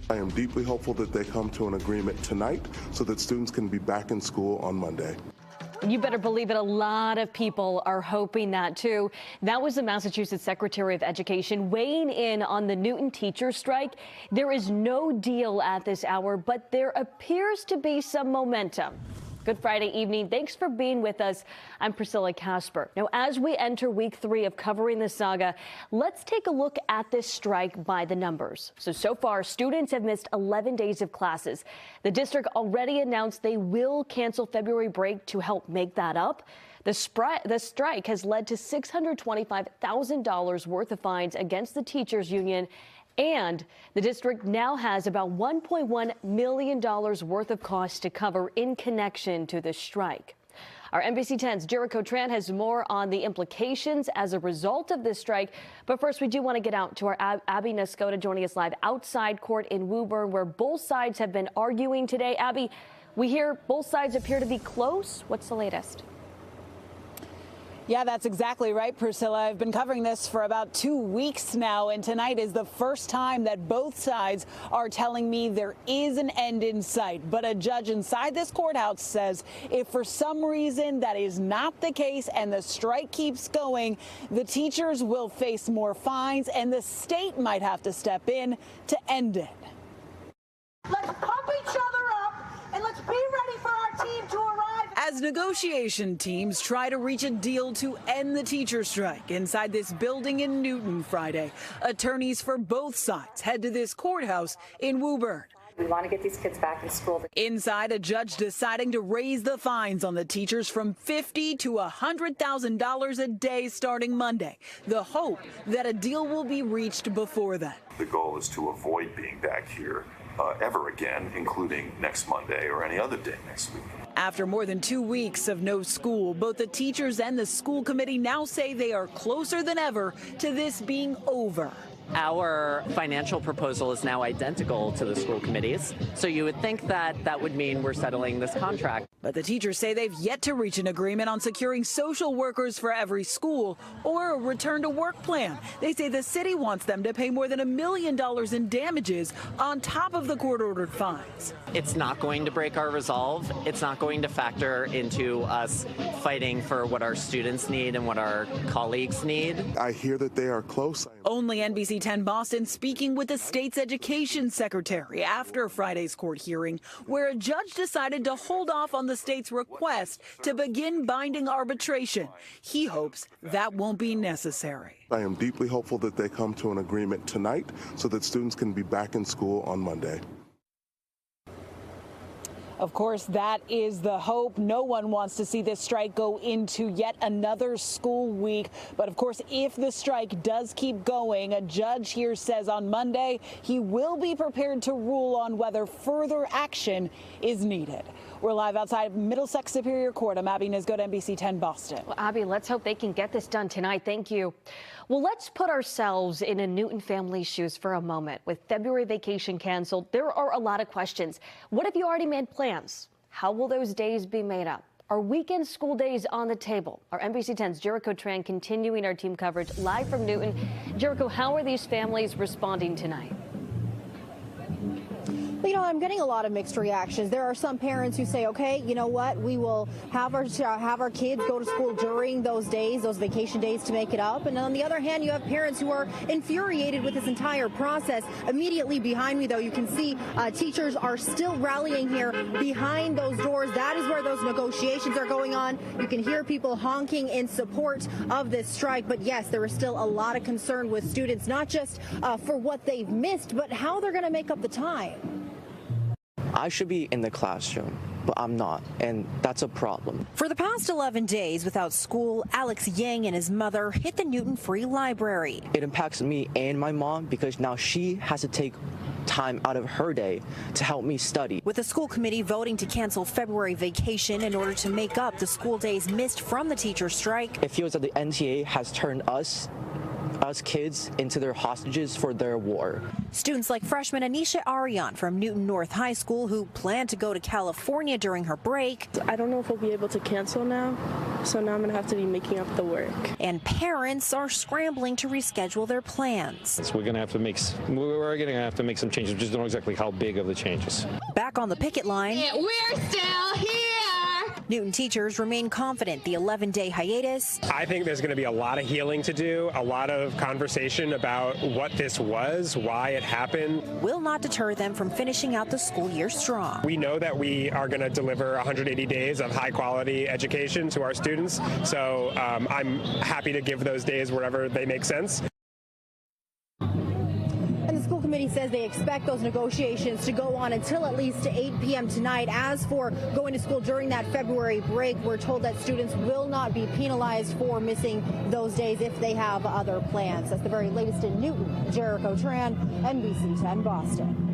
I am deeply hopeful that they come to an agreement tonight so that students can be back in school on Monday. You better believe it. A lot of people are hoping that, too. That was the Massachusetts Secretary of Education weighing in on the Newton teacher strike. There is no deal at this hour, but there appears to be some momentum. Good Friday evening. Thanks for being with us. I'm Priscilla Casper. Now, as we enter week 3 of covering the saga, let's take a look at this strike by the numbers. So far, students have missed 11 days of classes. The district already announced they will cancel February break to help make that up. The strike has led to $625,000 worth of fines against the teachers union. And the district now has about $1.1 million worth of costs to cover in connection to the strike. Our NBC 10's Jericho Tran has more on the implications as a result of this strike. But first, we do want to get out to our Abby Nascota joining us live outside court in Woburn, where both sides have been arguing today. Abby, we hear both sides appear to be close. What's the latest? Yeah, that's exactly right, Priscilla. I've been covering this for about 2 weeks now, and tonight is the first time that both sides are telling me there is an end in sight. But a judge inside this courthouse says if for some reason that is not the case and the strike keeps going, the teachers will face more fines and the state might have to step in to end it. Let's pump each other up and let's be ready for our team to arrive. As negotiation teams try to reach a deal to end the teacher strike inside this building in Newton Friday, attorneys for both sides head to this courthouse in Woburn. We want to get these kids back in school. Inside, a judge deciding to raise the fines on the teachers from $50,000 to $100,000 a day starting Monday. The hope that a deal will be reached before then. The goal is to avoid being back here ever again, including next Monday or any other day next week. After more than 2 weeks of no school, both the teachers and the school committee now say they are closer than ever to this being over. Our financial proposal is now identical to the school committee's, so you would think that that would mean we're settling this contract. But the teachers say they've yet to reach an agreement on securing social workers for every school or a return to work plan. They say the city wants them to pay more than $1 million in damages on top of the court-ordered fines. It's not going to break our resolve. It's not going to factor into us fighting for what our students need and what our colleagues need. I hear that they are close. Only NBC 10 Boston speaking with the state's education secretary after Friday's court hearing, where a judge decided to hold off on the state's request to begin binding arbitration. He hopes that won't be necessary. I am deeply hopeful that they come to an agreement tonight so that students can be back in school on Monday. Of course, that is the hope. No one wants to see this strike go into yet another school week. But of course, if the strike does keep going, a judge here says on Monday he will be prepared to rule on whether further action is needed. We're live outside Middlesex Superior Court. I'm Abby Nascota, NBC 10 Boston. Well, Abby, let's hope they can get this done tonight. Thank you. Well, let's put ourselves in a Newton family's shoes for a moment. With February vacation canceled, there are a lot of questions. What have you already made plans? How will those days be made up? Are weekend school days on the table? Our NBC 10's Jericho Tran continuing our team coverage live from Newton. Jericho, how are these families responding tonight? You know, I'm getting a lot of mixed reactions. There are some parents who say, okay, you know what, we will have our kids go to school during those days, those vacation days, to make it up. And on the other hand, you have parents who are infuriated with this entire process. Immediately behind me, though, you can see teachers are still rallying here behind those doors. That is where those negotiations are going on. You can hear people honking in support of this strike. But yes, there is still a lot of concern with students, not just for what they've missed, but how they're going to make up the time. I should be in the classroom, but I'm not, and that's a problem. For the past 11 days without school, Alex Yang and his mother hit the Newton Free Library. It impacts me and my mom because now she has to take time out of her day to help me study. With the school committee voting to cancel February vacation in order to make up the school days missed from the teacher strike. It feels that the NTA has turned us us kids into their hostages for their war. Students like freshman Anisha Arian from Newton North High School, who plan to go to California during her break. I don't know if we'll be able to cancel now, so now I'm going to have to be making up the work. And parents are scrambling to reschedule their plans. So we're going to have to make some changes. We just don't know exactly how big of the changes. Back on the picket line, we're still here. Newton teachers remain confident the 11-day hiatus. I think there's going to be a lot of healing to do, a lot of conversation about what this was, why it happened. Will not deter them from finishing out the school year strong. We know that we are going to deliver 180 days of high-quality education to our students, so I'm happy to give those days wherever they make sense. The school committee says they expect those negotiations to go on until at least 8 p.m. tonight. As for going to school during that February break, we're told that students will not be penalized for missing those days if they have other plans. That's the very latest in Newton. Jericho Tran, NBC 10 Boston.